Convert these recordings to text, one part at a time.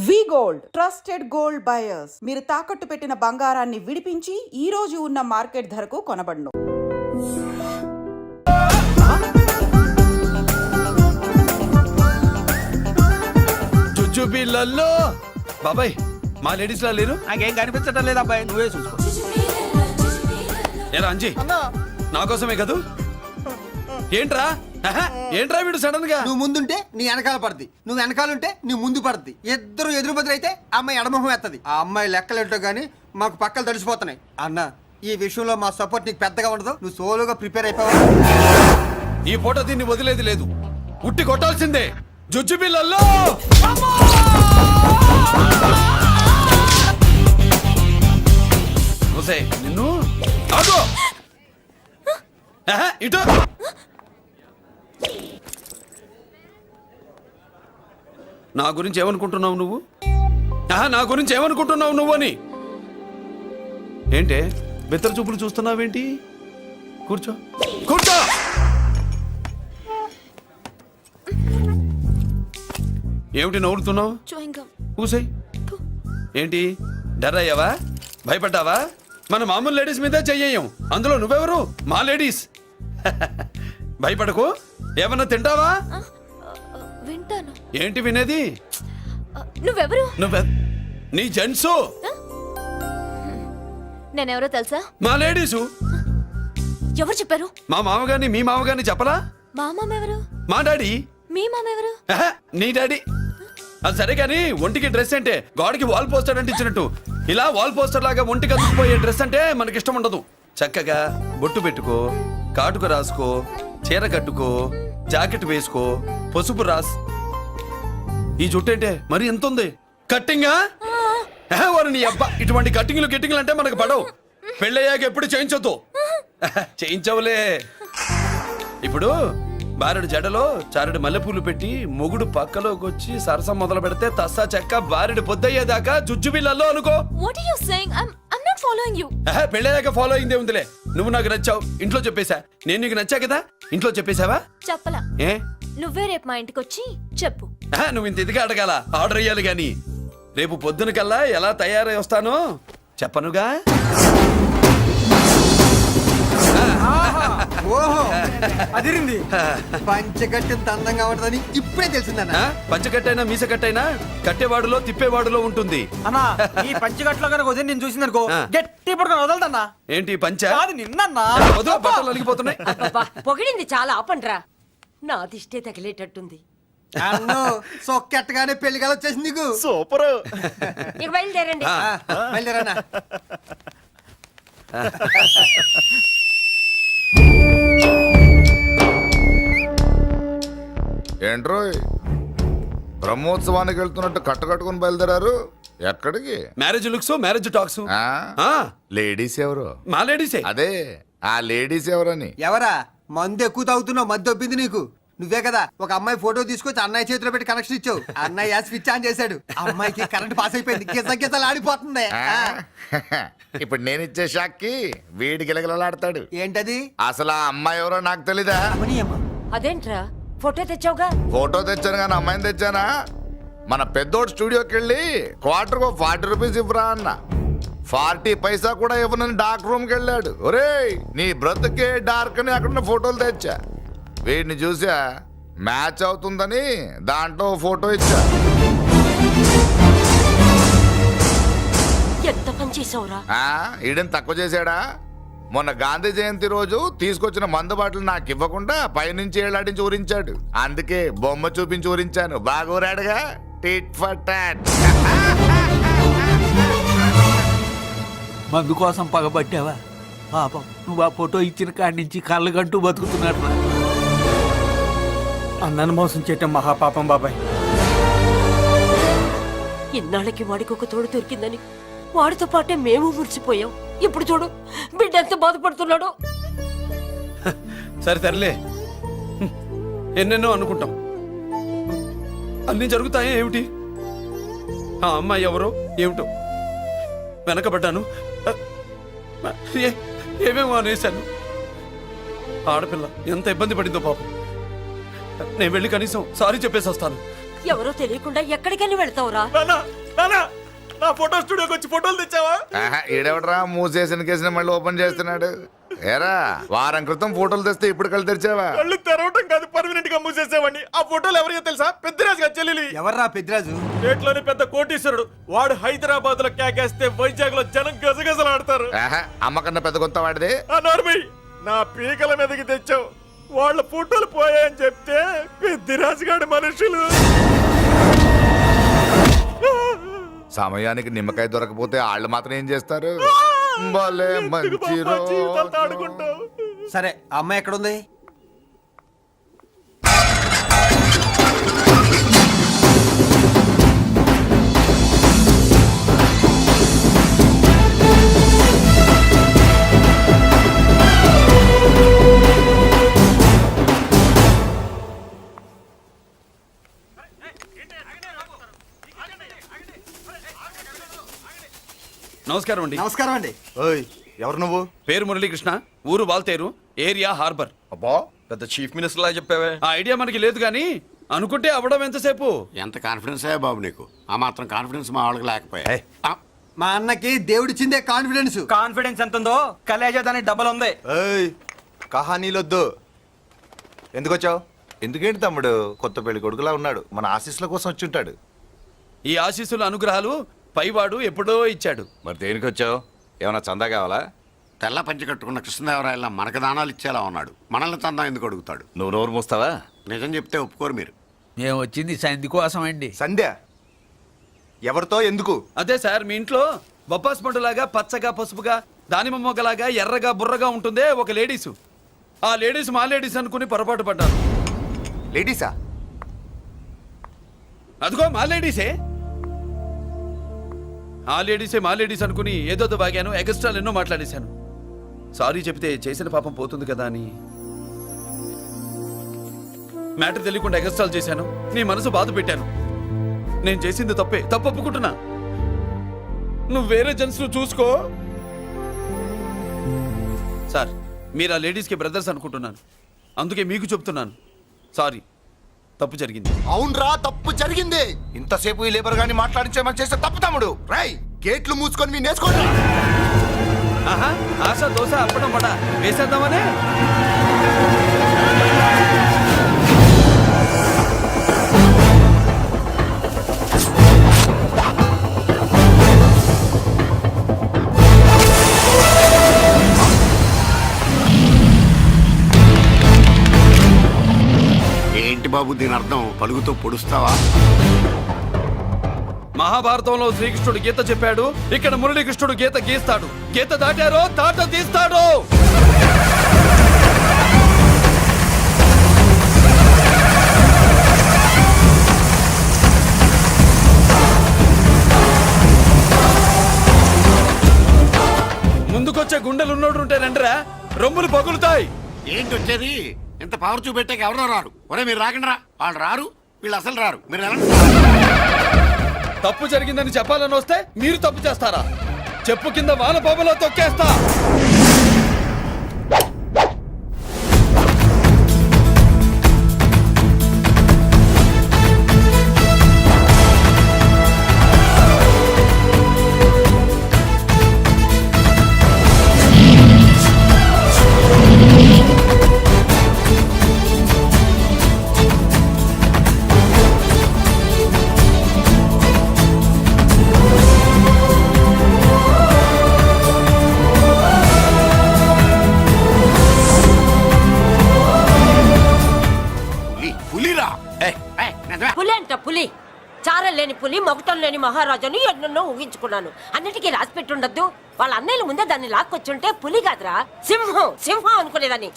వి gold trusted gold buyers. మీరు తాకట్టు పెట్టిన బంగారాన్ని విడిపించి ఈ రోజు ఉన్న మార్కెట్ ధరకు కొనబడును. జుజుబిళ్ళల్లో బాబాయ్ మా లేడీస్ లా లేరు. నాకేం కనిపించడం లేదు అబ్బాయి, నువ్వే చూసుకో. ఏరా అంజీ, నా కోసమే కదూ? ఏంట్రా ఏంట్రా వీడు సడన్ గా? నువ్వు ముందుంటే నీ వెనకాల పడుతుంది, నువ్వు వెనకాలంటే నీ ముందు పడుతుంది. ఇద్దరు ఎదురు బదులు అయితే అమ్మాయి ఎడమొహం ఎత్తది. ఆ అమ్మాయి లెక్కలేంటో గానీ మాకు పక్కలు తడిసిపోతున్నాయి. అన్న, ఈ విషయంలో మా సపోర్ట్ నీకు పెద్దగా ఉండదు. నువ్వు సోలోగా ప్రిపేర్ అయిపోవాలి. ఈ పూట దీన్ని వదిలేది లేదు, ఉట్టి కొట్టాల్సిందే. జుజుబిళ్ళల్లో నిన్ను ఆగు. ఇటు నా గురించి ఏమనుకుంటున్నావు నువ్వు? నా గురించి ఏమనుకుంటున్నావు నువ్వు అని. ఏంటే బెత్తర చూపులు చూస్తున్నావేంటి? కూర్చో కూర్చో. ఏమిటి నవ్వుతున్నావు? కూసేయ్. ఏంటి డర్ అయ్యావా? భయపడ్డావా? మన మామూలు లేడీస్ మీదే చెయ్యం, అందులో నువ్వెవరు? మా లేడీస్. భయపడకు. ఏమన్నా తింటావా? వింటాను. ఏంటి వినేది? నువ్వెవరు? నీ జెంట్సు. నేనెవరో తెలుసా? మా లేడీసు. ఎవరు చెప్పారు? మా మామగారిని మీ మామగారిని చెప్పలా? మా మామ ఎవరు? మా డాడీ. మీ మామ ఎవరు? నీ డాడీ. అది సరే కానీ ఒంటికి డ్రెస్ అంటే గాడికి వాల్ పోస్టర్ అంటే ఇచ్చినట్టు ఇలా వాల్ పోస్టర్ లాగా ఒంటికి అందుకుపోయే డ్రెస్ అంటే మనకి ఇష్టం ఉండదు. చక్కగా బొట్టు పెట్టుకో, కాటుక రాసుకో, చీర కట్టుకో, జాకెట్ వేసుకో, పసుపు రాస్. ఈ జుట్టు అంటే మరి ఎంత ఉంది? కట్టింగా? వారు నీ అబ్బా, ఇటువంటి కట్టింగ్లు గిట్టింగ్లు అంటే మనకు పడవు. పెళ్ళయ్యాక ఎప్పుడు చేయించొద్దు. చేయించవులే. ఇప్పుడు బారెడు జడలో చారెడు మల్లెపూలు పెట్టి మొగుడు పక్కలోకి వచ్చి సరసం మొదలు పెడితే తస్సా చెక్క బారెడు పొద్దయ్యేదాకా జుజుబిళ్ళల్లో అనుకో. What are you saying? I'm not following you. పెళ్ళయ్యాక ఫాలో అయిందే ఉందిలే. నువ్వు నాకు నచ్చావు, ఇంట్లో చెప్పేశా. నేను నీకు నచ్చా కదా, ఇంట్లో చెప్పేశావా? చెప్పలా. ఏ నువ్వే రేపు మా ఇంటికి వచ్చి చెప్పు. నువ్వు ఇంత ఇదిగా అడగాల, ఆర్డర్ అయ్యాలి గాని. రేపు పొద్దున కల్లా ఎలా తయారై వస్తానో చెప్పనుగా. ఓహో, అదిరింది. పంచగట్టెంత అందంగా ఉంటుందని ఇప్పుడే తెలిసిందన్న. పంచకట్టైనా మీసకట్టైనా కట్టేవాడులో తిప్పేవాడులో ఉంటుంది. అన్నా, ఈ పంచగట్లో కనుక వదిలి నేను చూసిందనుకో గట్టి పడుకొని వదలదన్నా. ఏంటి పంచ? కాదు నిన్నన్నా. బట్టలు అలిగిపోతున్నాయి. పొగిడింది చాలా ఆపండ్రా, నా దిష్టే తగిలేటట్టుంది. అన్ను సొక్కెట్టగానే పెళ్లి కల వచ్చేసింది నీకు. సూపర్. ఇక బయలుదేరండి. బయలుదేరన్నా. ఏంట్రోయ్, బ్రహ్మోత్సవానికి వెళ్తున్నట్టు కట్టుకట్టుకుని బయలుదేరారు? ఎక్కడికి? Marriage looks, marriage talks. Ladies ఎవరు? మా లేడీసే. అదే ఆ లేడీస్ ఎవరని. ఎవరా? మందు ఎక్కువ తాగుతున్నావు, మధ్య ఒప్పింది నీకు. నువ్వే కదా ఒక అమ్మాయి ఫోటో తీసుకొచ్చి అన్నయ్య చేతిలో పెట్టి కనెక్షన్ ఇచ్చావు. అన్నయ్య స్విచ్ ఆన్ చేశాడు, అమ్మాయికి కరెంట్ పాస్ అయిపోయింది. గిజలు ఆడిపోతుంది. ఇప్పుడు నేను ఇచ్చే షాక్ కి వీడి గిలగిలలాడతాడు. ఏంటది? అసలు ఆ అమ్మాయి ఎవరో నాకు తెలీదా? అదేంట్రా ఫోటో తెచ్చావుగా? ఫోటో తెచ్చాను కానీ అమ్మాయిని తెచ్చానా? మన పెద్దోడు స్టూడియోకి వెళ్ళి క్వార్టర్ 40 రూపీస్ ఇవ్వరా అన్న. 40 పైసా కూడా ఇవ్వనని డార్క్ రూమ్ కి వెళ్ళాడు. ఒరేయ్, నీ బ్రతుకే డార్క్ అని అక్కడ ఫోటోలు తెచ్చా. వీడిని చూసా మ్యాచ్ అవుతుందని దాంట్లో ఫోటో ఇచ్చా. ఎంత పని చేసావురా? ఈడని తక్కువ చేశాడా? మొన్న గాంధీ జయంతి రోజు తీసుకొచ్చిన మందు బాటలు నాకు ఇవ్వకుండా పైనుంచి ఏలాడించి ఊరించాడు. అందుకే బొమ్మ చూపించి ఊరించాను. బాగా ఊరాడుగా. Tit for tat. మందు కోసం పగబట్టావా? పాపం, నువ్వు ఆ ఫోటో ఇచ్చిన కాడి నుంచి కళ్ళు గంటూ బతుకుతున్నాడు. అన్నను మోసం చేయటం మహాపాపం బాబాయ్. ఇన్నాళ్ళకి వాడికి ఒక తోడు దొరికిందని వాడితో పాటే మేము మురిసిపోయాం. ఇప్పుడు చూడు బిడ్డ ఎంత బాధపడుతున్నాడో. సరే తరలే, ఎన్నెన్నో అనుకుంటాం, అన్నీ జరుగుతాయే. ఏమిటి ఆ అమ్మాయి ఎవరో ఏమిటో వెనకబడ్డాను, ఏమేమో అనేశాను. ఆడపిల్ల ఎంత ఇబ్బంది పడిందో పాపం. నేను వెళ్ళి కనీసం సారీ చెప్పేసి వస్తాను. ఎవరో తెలియకుండా ఎక్కడికైనా వెళ్తావురా? నా ఫోటో స్టూడియోకి వచ్చి ఫోటోలు తెచ్చావా? ఈడెవడరా మూసేసిన కేసిన మళ్ళీ ఓపెన్ చేస్తున్నాడు. ఏరా వారం క్రితం ఫోటోలు తెస్తే ఇప్పుడు కళ్ళు తెరిచావా? కళ్ళు తెరవటం కాదు, పర్మనెంట్ గా మూసేసేవాడిని. ఆ ఫోటోలు ఎవరికో తెలుసా? పెద్దరాజు గారి చెల్లెలి. ఎవర్రా పెద్దిరాజు? స్టేట్లోని పెద్ద కోటీశ్వరుడు. వాడు హైదరాబాద్ లో కేకేస్తే వైజాగ్ లో జనం గజగజలాడతారు. అమ్మ కన్నా పెద్ద కొత్త వాడిది. ఆ నార్మై నా పీకల మీదకి తెచ్చావు. వాళ్ళ ఫోటోలు పోయాయని చెప్తే పెద్దిరాజు గారి మనుషులు. సమయానికి నిమ్మకాయ దొరకపోతే వాళ్ళు మాత్రం ఏం చేస్తారు? భలే మంచి రోజు. ఆడుకుంటావు. సరే ఆ అమ్మాయి ఎక్కడుంది? నమస్కారం అండి. నమస్కారం అండి. ఓయ్ ఎవరు నువ్వు? పేరు మురళీకృష్ణ, ఊరు వాల్తేరు, ఏరియా హార్బర్. అబ్బా పెద్ద చీఫ్ మినిస్టర్ లాగా చెప్పావే. ఆ ఐడియా మనకి లేదు కానీ అనుకుంటే అవ్వడం ఎంతసేపు? ఎంత కాన్ఫిడెన్స్ అయ్యా బాబు నీకు? ఆ మాత్రం కాన్ఫిడెన్స్ మా వాళ్ళకి లేకపోయా? ఏయ్. మా అన్నకి దేవుడిచ్చిందే కాన్ఫిడెన్స్. కాన్ఫిడెన్స్ ఎంత ఉందో కలేజా దానికి డబల్ ఉంది. ఏయ్ కహానీలొద్దు. ఎందుకు వచ్చావు? ఎందుకేంటి తమ్ముడు కొత్త పెళ్లి కొడుకులా ఉన్నాడు. మన ఆశీస్సుల కోసం వచ్చి ఉంటాడు. ఈ ఆశీస్సుల అనుగ్రహాలు పైవాడు ఎప్పుడో ఇచ్చాడు. మరి దేనికి వచ్చావు? ఏమైనా చందా కావాలా? తెల్ల పంచి కట్టుకున్న కృష్ణదేవరాయల మనకు దానాలు ఇచ్చేలా ఉన్నాడు. మనల్ని తందా ఎందుకు అడుగుతాడు? నువ్వు నోరు మూస్తావా? నిజం చెప్తే ఒప్పుకోరు మీరు. మేము వచ్చింది సంధి కోసం అండి. సంధ్య ఎవరితో ఎందుకు? అదే సార్, మీ ఇంట్లో బొప్పాస్ పండులాగా పచ్చగా పసుపుగా దానిమ్మ మొగ్గలాగా ఎర్రగా బుర్రగా ఉంటుందే ఒక లేడీసు. ఆ లేడీస్ మా లేడీస్ అనుకుని పొరపాటు పడ్డాను. లేడీసా? అదిగో మా లేడీసే. ఆ లేడీసే మా లేడీస్ అనుకుని ఏదో బాగాను, ఎగస్ట్రాలు ఎన్నో మాట్లాడేశాను. సారీ చెప్తే చేసిన పాపం పోతుంది కదా అని మ్యాటర్ తెలియకుండా ఎగస్ట్రాలు చేశాను. నీ మనసు బాధ పెట్టాను. నేను చేసింది తప్పే, తప్పు ఒప్పుకుంటున్నా. నువ్వు వేరే జెంట్స్ చూసుకో. సార్, మీరు ఆ లేడీస్కి బ్రదర్స్ అనుకుంటున్నాను, అందుకే మీకు చెప్తున్నాను. సారీ, తప్పు జరిగింది. అవునరా తప్పు జరిగింది. ఇంతసేపు ఈ లేబర్ గాని మాట్లాడించేమని చేస్తే తప్పు తమ్ముడు. రై గేట్లు మూసుకొని మీ నేర్చుకోండి. ఆహా, ఆశ దోశ అప్పడం వడ వేసేద్దామనే. ఏంటి బాబు దీని అర్థం? పలుగుతో పొడుస్తావా? మహాభారతంలో శ్రీకృష్ణుడు గీత చెప్పాడు, ఇక్కడ మురళీకృష్ణుడు గీత గీస్తాడు. గీత దాటారో తాట తీస్తాడు. ముందుకొచ్చే గుండెలు ఉన్నోడు ఉంటే రండిరా, రొమ్ములు పగులుతాయి. ఏంటి వచ్చేది? ఇంత పవర్ చూపెట్టాక ఎవరో రారు. ఒరే మీరు రాకండి రా. వాళ్ళు రారు, వీళ్ళు అసలు రారు. మీరు ఎలా? తప్పు జరిగిందని చెప్పాలని వస్తే మీరు తప్పు చేస్తారా? చెప్పు కింద వాన బాబులో తొక్కేస్తా. పులిరా. పులి అంట పులి. చారం లేని పులి, మొగటం లేని మహారాజుని ఎన్నెన్నో ఊహించుకున్నాను. అన్నిటికీ రాసి పెట్టుండద్దు. వాళ్ళ అన్నయ్యల ముందే దాన్ని లాక్కొచ్చుంటే పులి కాదురా, సింహం. సింహం అనుకునేదాన్ని.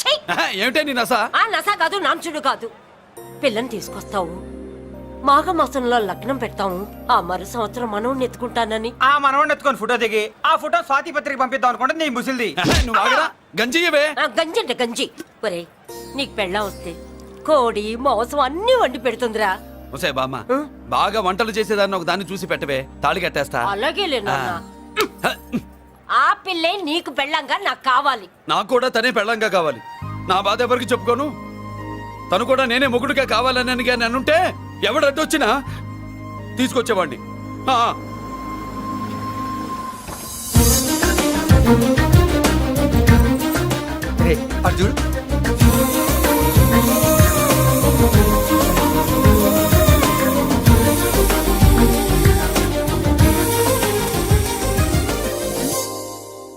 ఏమిటే నీ నస? ఆ నస కాదు, నాంచుడు కాదు. పిల్లని తీసుకొస్తావు, మాఘమాసంలో లగ్నం పెడతాము. ఆ మరు సంవత్సరం మనోడిని ఎత్తుకుంటానని. ఆ మనోడిని ఎత్తుకొని ఫోటో దిగి ఆ ఫోటో స్వాతి పత్రిక పంపిద్దాం అనుకుంటే నీ ముసిల్ది. నువ్వు ఆగరా, గంజియవే. గంజి అంటే గంజి. ఒరే, నీకు పెళ్ళం వస్తే కోడి మాంసం అన్ని వండి పెడుతుందిరా. ఒసే బామ్మ, బాగా వంటలు చేసేదాన్ని ఒక దాన్ని చూసి పెట్టవే, తాళి కట్టేస్తా. అలాగే లేనా? ఆ పిల్లే నీకు పెళ్ళంగా నాకు కావాలి. నాకు కూడా తనే పెళ్ళంగా కావాలి. నా బాధ ఎవరికి చెప్పుకోను. తను కూడా నేనే మొగుడుగా కావాలని కానీ అనుంటే ఎవడు అడ్డొచ్చినా తీసుకొచ్చేవాడిని. ఆ, రే అర్జున్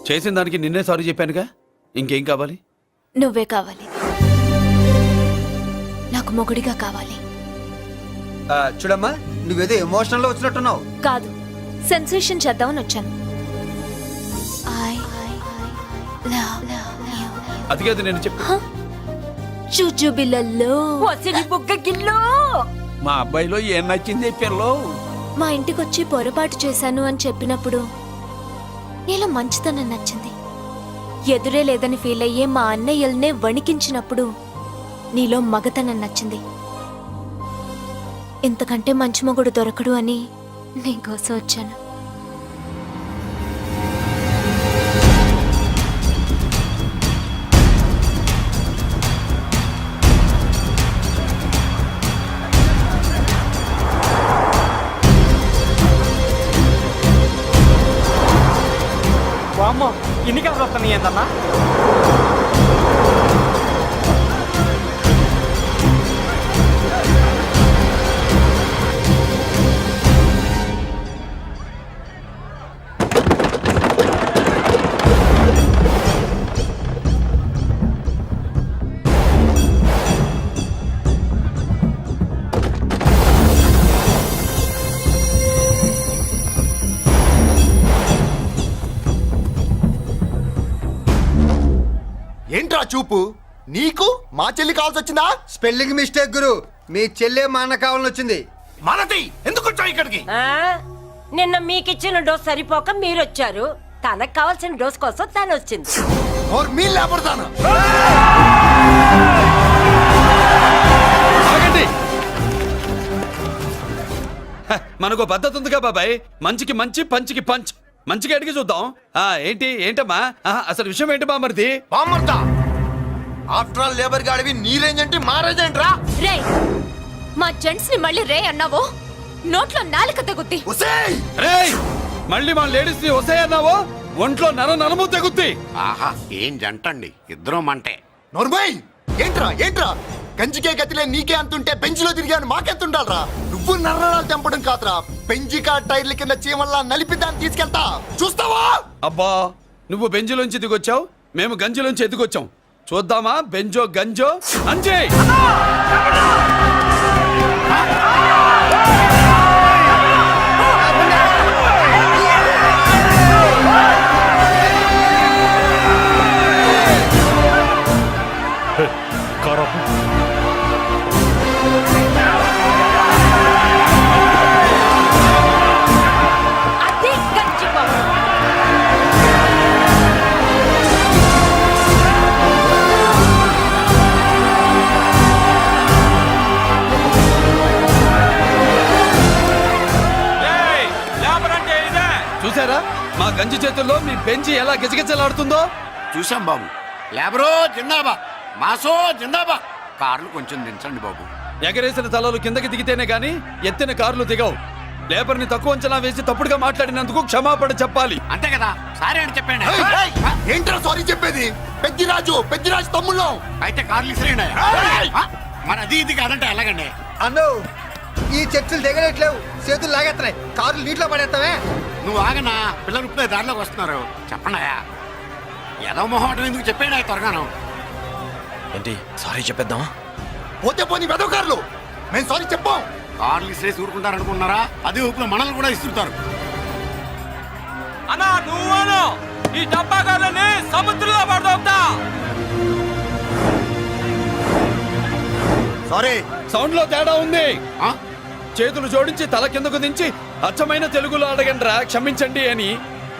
చేసిన దానికి నిన్నే సారీ చెప్పానుగా, ఇంకేం కావాలి? నువ్వే కావాలి. నాకు మొగుడిగా కావాలి. చూడమ్మా నువ్వేదో ఎమోషనల్ లో వచ్చినట్టున్నావు. కాదు, సెన్సేషన్ చేద్దామని వచ్చాను. I love you. అది కాదు నేను చెప్పి. చుజుబిళ్ళల్లో వసిలి బుగ్గ గిల్లో. మా అబ్బాయిలో ఏం నచ్చింది పిల్లో? మా ఇంటికొచ్చి పొరపాటు చేశాను అని చెప్పినప్పుడు నీలో మంచితనం నచ్చింది. ఎదురే లేదని ఫీల్ అయ్యే మా అన్నయ్యల్నే వణికించినప్పుడు నీలో మగతనం నచ్చింది. ఇంతకంటే మంచి మొగుడు దొరకడు అని నీకోసం వచ్చాను. వామ్మో, ఇన్ని కలర్ వస్తున్నాయి ఏందన్నా? ఏంట్రా చూపు? నీకు మా చెల్లి కావాల్సి వచ్చిందా? స్పెల్లింగ్ మిస్టేక్ గురు. మీ చెల్లె మా అన్న కావాలని వచ్చింది. మనది ఎందుకు వచ్చావు ఇక్కడికి? ఆ? నిన్న మీకిచ్చిన డోస్ సరిపోక మీరొచ్చారు. తనకు కావాల్సిన డోస్ కోసం తను వచ్చింది. और मी లేపడతాను. ఆగండి. హ, మనకు పద్ధతి ఉందిగా బాబాయ్. మంచికి మంచి, పంచికి పంచ్. మంచిగా అడిగి చూద్దాం. ఏంటమ్మా అసలు విషయం ఏంటి బామర్ది? బామ్మర్తా, ఆఫ్టర్ ఆల్ లేబర్ గాడివి నీ రేంజ్ అంటే మా రేంజ్ ఏంట్రా? రే, మా జెంట్స్ ని మళ్ళీ రే అన్నావో నోట్లో నాలుక తెగుద్ది. ఒసేయ్! రేయ్, మళ్ళీ మా లేడీస్ ని వస్తాయన్నావో ఒంట్లో నరము తెగుద్ది. ఆహా, ఏం జంటండి, ఇద్దరం మంటే. నోర్మై! ఏంట్రా కంచికే గతిలే నీకే అంతుంటే బెంచ్లో తిరిగాను మాకెంతుండాలరా? నువ్వు నర్రాలు తెంపడం కాదురా, పెంచికా టైర్ల కింద చీమల్లా నలిపి దాన్ని తీసుకెళ్తా. చూస్తావా? అబ్బా, నువ్వు బెంజులోంచి దిగొచ్చావు, మేము గంజిలోంచి ఎదిగొచ్చాం. చూద్దామా బెంజో గంజో అంజే. అది గంజిపోవడం. చూసారా మా గంజి చేతుల్లో మీ బెంజి ఎలా గిజగిజలాడుతుందో? చూసాం బాబు. లేబరో జిందాబా, మాసో జిందాబా. కార్లు కొంచెం దించండి బాబు. ఎగరేసిన తలలు కిందకి దిగితేనే గాని ఎత్తిన కార్లు దిగవు. లేబర్ ని తక్కువ అంచనా వేసి తప్పుడుగా మాట్లాడినందుకు క్షమాపణ చెప్పాలి. అంతే కదా, సారీ అని చెప్పండి. ఏంట్రా సారీ చెప్పేది? పెద్దిరాజు తమ్ముళ్ళం. అయితే కార్లు ఇసిరేయండి. మరి అది ఇది కాదంటే ఎలాగండి? అన్నో, ఈ చర్చలు దిగలేట్లేవు, చేతులు లాగేస్తున్నాయి, కార్లు నీటిలో పడేస్తావే. నువ్వు ఆగనా, పిల్లలు ఇప్పుడే దారిలోకి వస్తున్నారు. చెప్పండి ఏదో మొహం ఎందుకు చెప్పేయండి త్వరగాను. ఏంటి సారీ చెప్పేద్దామా? పోతే పోనీ వెదవ కార్లు, మేము సారీ చెప్పాం. కార్లు ఇసిరేసి ఊరుకుంటారనుకున్నారా? అదే ఊపిలో మనల్ని కూడా ఇస్తుంటారు. అన్నా నువ్వు ఈ డబ్బా కార్లని సముద్రంలో పడతా. సారీ. సౌండ్ లో తేడా ఉంది. ఆ? చేతులు జోడించి తల కిందకు దించి అచ్చమైన తెలుగులో అడగండ్రా క్షమించండి అని.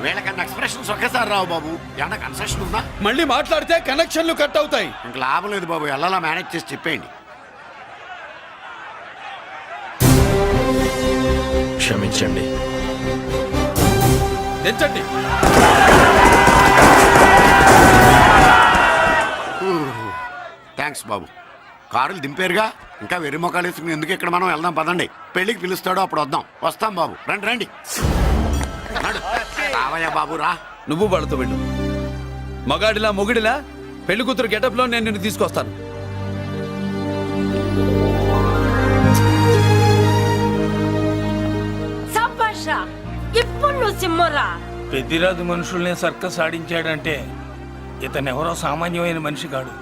వీళ్ళకన్నా ఎక్స్ప్రెషన్స్ ఒకేసారి రావు బాబు. ఏమన్నా కన్సెషన్ ఉందా? మళ్ళీ మాట్లాడితే కనెక్షన్లు కట్ అవుతాయి. ఇంక లాభం లేదు బాబు, ఎలా మేనేజ్ చేసి చెప్పేయండి. క్షమించండి. దించండి. థ్యాంక్స్ బాబు. కారులు దింపారుగా ఇంకా వెర్రి మొక్కలు వేసుకుని ఎందుకు ఇక్కడ మనం వెళ్దాం పదండి పెళ్లికి పిలుస్తాడో అప్పుడు వద్దాం వస్తాం బాబు రండి రండి నడు. రావయ్యా బాబు రా. నువ్వు వాళ్ళతో వెళ్ళు. మగాడిలా మొగుడిలా పెళ్లి కూతురు గెటప్లో నేను నిన్ను తీసుకొస్తాను. సభాషా ఇప్పుడు నువ్వు సింహరా. పెద్దిరాజు మనుషుల్ని సర్కస్ ఆడించాడంటే ఇతనెవరో సామాన్యమైన మనిషి కాడు.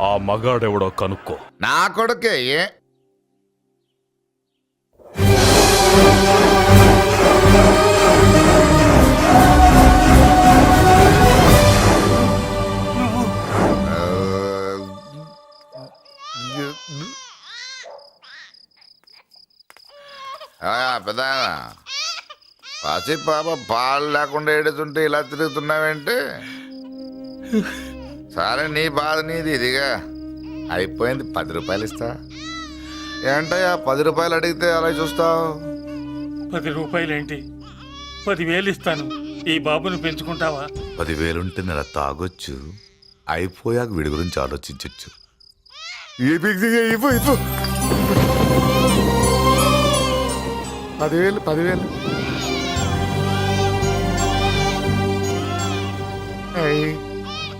ఆ మగాడెవడో కనుక్కో. నా కొడుకే ఏ పెద్ద పసి పాప పాలు లేకుండా ఏడుతుంటే ఇలా తిరుగుతున్నావేంటి? సరే నీ బాధ నీది, ఇదిగా అయిపోయింది. 10 రూపాయలు ఇస్తా. ఏంటయ్యా 10 రూపాయలు అడిగితే అలా చూస్తావు? 10 రూపాయలేంటి, 10,000 ఇస్తాను. ఈ బాబును పెంచుకుంటావా? 10,000 ఉంటే నెల తాగొచ్చు, అయిపోయాక వీడి గురించి ఆలోచించచ్చు. 10,000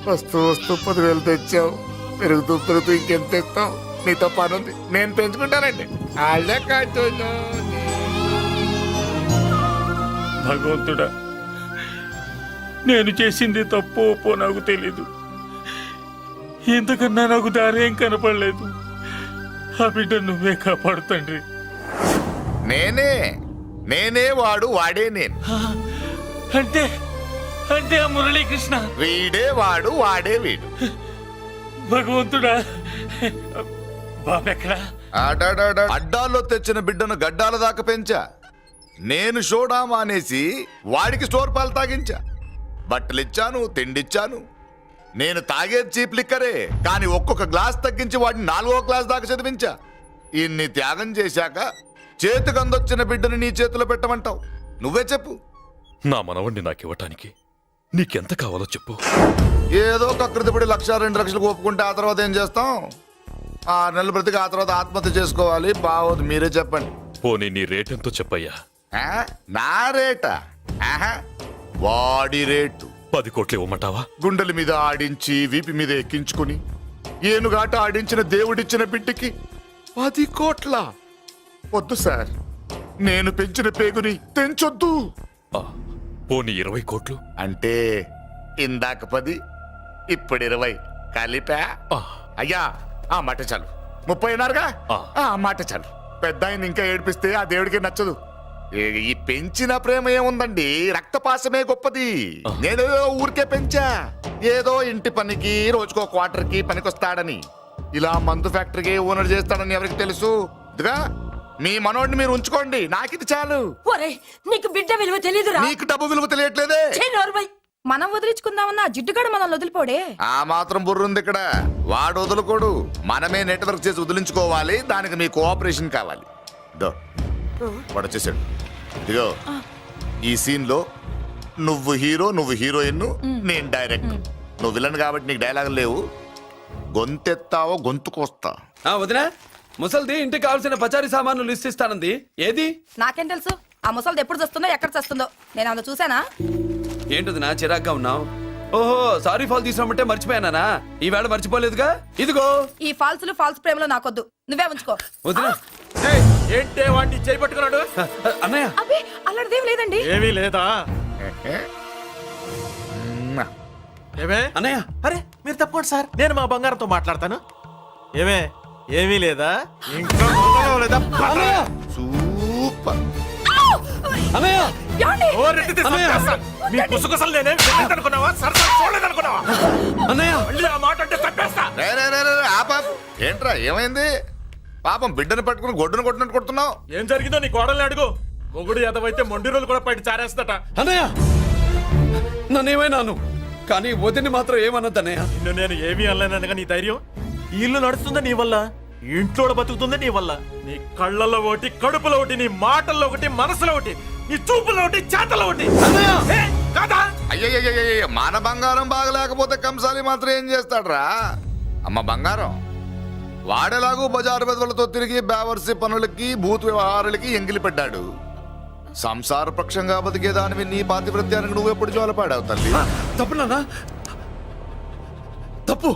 వస్తూ 10,000 తెచ్చావు. పెరుగుతూ ఇంకెంత తెస్తావు? నీతో పని ఉంది, నేను పెంచుకుంటానండి. వాళ్ళే కాదు. భగవంతుడా, నేను చేసింది తప్పు ఒప్పో నాకు తెలీదు. ఇంతకన్నా నాకు దారేం కనపడలేదు. ఆ బిడ్డ నువ్వే కాపాడు తండ్రి. నేనే వాడు, వాడే నేను. అంటే అంటే ఆ మురళీకృష్ణ వీడే వాడు, వాడే వీడు. భగవంతుడా, బాబెక్కడా? అడ్డాల్లో తెచ్చిన బిడ్డను గడ్డాల దాకా పెంచా. నేను షోడా మానేసి వాడికి స్టోర్ పాలు తాగించా. బట్టలిచ్చాను, తిండిచ్చాను. నేను తాగేది చీప్ లిక్కరే, కానీ ఒక్కొక్క గ్లాస్ తగ్గించి వాడిని 4వ క్లాస్ దాకా చదివించా. ఇన్ని త్యాగం చేశాక చేతికి అందొచ్చిన బిడ్డను నీ చేతిలో పెట్టమంటావు? నువ్వే చెప్పు. నా మనవణ్ణి నాకివ్వటానికి నీకెంత కావాలో చెప్పు. ఏదో కకృతిపడి 1,00,000 2 లక్షలకు ఒప్పుకుంటే ఆ తర్వాత ఏం చేస్తాం? 6 నెలలు బ్రతికి ఆ తర్వాత ఆత్మహత్య చేసుకోవాలి. బావోదు, మీరే చెప్పండి. పోనీ నీ రేటెంతో చెప్పయ్యా. నా రేటా? వాడి రేటు 10 కోట్లు ఇవ్వమంటావా? గుండెల మీద ఆడించి వీపి మీద ఎక్కించుకుని ఏనుగాట ఆడించిన దేవుడిచ్చిన బిడ్డకి 10 కోట్ల? వద్దు సార్, నేను పెంచిన పేగుని తెంచొద్దు. పోనీ 20 కోట్లు? అంటే ఇందాక 10, ఇప్పుడు 20 కలిపా? అయ్యా ఆ మాట చాలు. 30 అన్నారుగా, ఆ మాట చాలు. పెద్ద ఆయన ఇంకా ఏడిపిస్తే ఆ దేవుడికి నచ్చదు. ఈ పెంచిన ప్రేమ ఏముందండి, రక్తపాసమే గొప్పది. నేనేదో ఊరికే పెంచా, ఏదో ఇంటి పనికి రోజుకో క్వార్టర్కి పనికొస్తాడని. ఇలా మందు ఫ్యాక్టరీకి ఓనర్ చేస్తాడని ఎవరికి తెలుసు? ఇదిగా మీ మనోడిని మీరు ఉంచుకోండి, నాకిది చాలు. ఒరేయ్, నీకు బిడ్డ విలువ తెలీదురా? నీకు డబ్బు విలువ తెలియట్లేదే. ఛీ, నోర్మై. మనం వదిలించుకుందామన్నా జిడ్డుగాడు మనల్ని వదిలిపోడే. ఆ మాత్రం బుర్రుంది ఇక్కడ. వాడు వదులుకోడు, మనమే నెట్వర్క్ చేసి వదిలించుకోవాలి. దానికి మీ కోఆపరేషన్ కావాలి. వాడు వచ్చేసాడు. ఇదిగో ఈ సీన్ లో నువ్వు హీరో, నువ్వు హీరోయిన్, నేను డైరెక్టర్. నువ్వు విలన్ కాబట్టి నీకు డైలాగులు లేవు. గొంతెత్తావో గొంతుకొస్తా. వదినా, ముసల్ది ఇంటికి కావాల్సిన పచారీ సామాన్లు లిస్ట్ ఇస్తానంది. ఏది? నాకేం తెలుసు? ఆ ముసలిది ఎప్పుడు చస్తుందో ఎక్కడ చస్తుందో నేను అందులో చూసానా? ఏంటది నా చిరాగ్గా ఉన్నావు? ఓహో, సారీ ఫాల్ తీసుకురామంటే మర్చిపోయానా? ఈవేళ మర్చిపోలేదుగా. ఇదిగో ఈ ఫాల్స్ ప్రేమలో నాకొద్దు, నువ్వే ఉంచుకో. వదినా. ఏంటే వాడిని చేపట్టుకున్నాడు? అన్నయ్య, అబ్బే అలాంటిదేం లేదండి. ఏమీ లేదా? ఏమే అన్నయ్య, అరే మీరు తప్పకుండా సార్, నేను మా బంగారంతో మాట్లాడతాను. ఏమే ఏమీ లేదా? ఇంకా లేదా? సూపర్. అన్నయ్య, ఏమండి? ఓ రెడ్డి తీస్తా. నీ కుసకుసలు నేనేం అనుకున్నావా? సరసలు చూడలేదనుకున్నావా? అన్నయ్య, మళ్ళీ ఆ మాట అంటే తప్పేస్తా. ఏంట్రా ఏమైంది? పాపం బిడ్డను పట్టుకుని గొడ్డును కొట్టినట్టు కొడుతున్నావు. ఏం జరిగిందో నీ కోడల్ని అడుగు. మొగుడు ఎదవైతే మొండి రోజులు కూడా బయట చారేస్తట. అన్నయ్య, నన్నేమైనాను కానీ వదిని మాత్రం ఏమన్నదన్నయ్య. నిన్ను నేను ఏమీ అనలేనగా నీ ధైర్యం. ఈ ఇల్లు నడుస్తుందా నీ వల్ల, ఇంట్లో బతుకుతుందా నీ వల్ల. నీ కళ్ళల్లో ఒకటి, కడుపులో ఒకటి, నీ మాటల్లో ఒకటి, మనసులో ఒకటి, నీ చూపులో ఒకటి, చేతల్లో ఒకటి. కాదా? అయ్యయ్యయ్యయ్య, మన బంగారం బాగలేకపోతే కంసాలి మాత్రం ఏం చేస్తాడ్రా? అమ్మ బంగారం, వాడేలాగూ బజారు బెదవులతో తిరిగి బేవర్సి పనులకి భూత వ్యవహారాలకి ఎంగిలి పెట్టాడు. సంసార పక్షంగా బతికేదానివి నీ పాతివృత్యానికి నువ్వు ఎప్పుడు జోలపాడావు తల్లి? తప్పు నాన్న, తప్పు.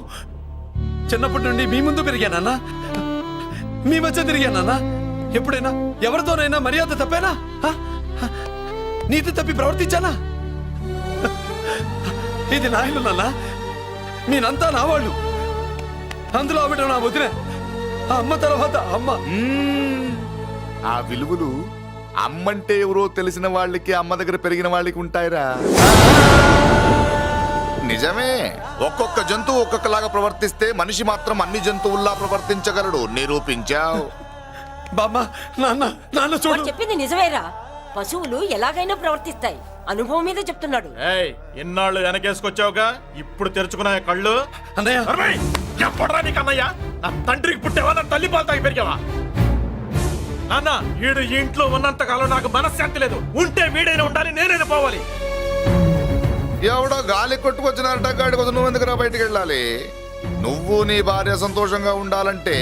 చిన్నప్పటి నుండి మీ ముందు పెరిగానన్నా, మీ మధ్య తిరిగానన్నా. ఎప్పుడైనా ఎవరితోనైనా మర్యాద తప్పేనా? నీతి తప్పి ప్రవర్తించానా? ఇది నా ఇల్లు నాన్న, మీరంతా నా వాళ్ళు. అందులో ఆవిడ నా వదిలే, ఆ అమ్మ తర్వాత అమ్మ. ఆ విలువలు అమ్మంటే ఎవరో తెలిసిన వాళ్ళకి, అమ్మ దగ్గర పెరిగిన వాళ్ళకి ఉంటాయిరా. నిజమే, ఒక్కొక్క జంతువు ఒక్కొక్కలాగా ప్రవర్తిస్తే మనిషి మాత్రం అన్ని జంతువుల్లా ప్రవర్తించగలడు. నిరూపించావు. బామ్మ, నాన్న, నాన్న వాడు చూడు. చెప్పింది నిజమేరా. పశువులు ఎలాగైనా ప్రవర్తిస్తాయి. అనుభవం మీద చెప్తున్నాడు. ఏయ్, ఇన్నాళ్ళు వెనకేసుకొచ్చావుగా, ఇప్పుడు తెరుచుకున్నా కళ్ళు. అన్నయ్య, అరేయ్, ఎప్పుడురా నీకు అన్నయ్య? నా తండ్రికి పుట్టావా, నా తల్లి పాలు తాగి పెరిగావా? నాన్న, వీడు ఈ ఇంట్లో ఉన్నంత కాలం నాకు మనశ్శాంతి లేదు. ఉంటే వీడైనా ఉండాలి, నేనైనా పోవాలి. ఎవడో గాలి కొట్టుకొచ్చినారట, గాడి కోసం నువ్వు ఎందుకురా బయటికి వెళ్ళాలి? నువ్వు నీ భార్య సంతోషంగా ఉండాలంటే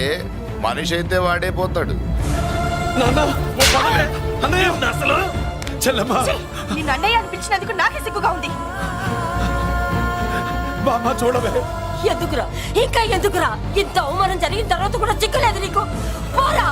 మనిషి అయితే వాడే పోతాడు. నాన్న, ఓ పదవే. అన్నయ్య, అసలు చెల్లమ్మ, నిన్ను అన్నయ్య అనిపించినందుకు నాకే సిగ్గుగా ఉంది. బామ్మ చూడవే. ఎందుకురా, ఇంకా ఎందుకురా? ఇంత అవమానం జరిగిన తర్వాత కూడా చిక్కలేదు నీకు? పోరా.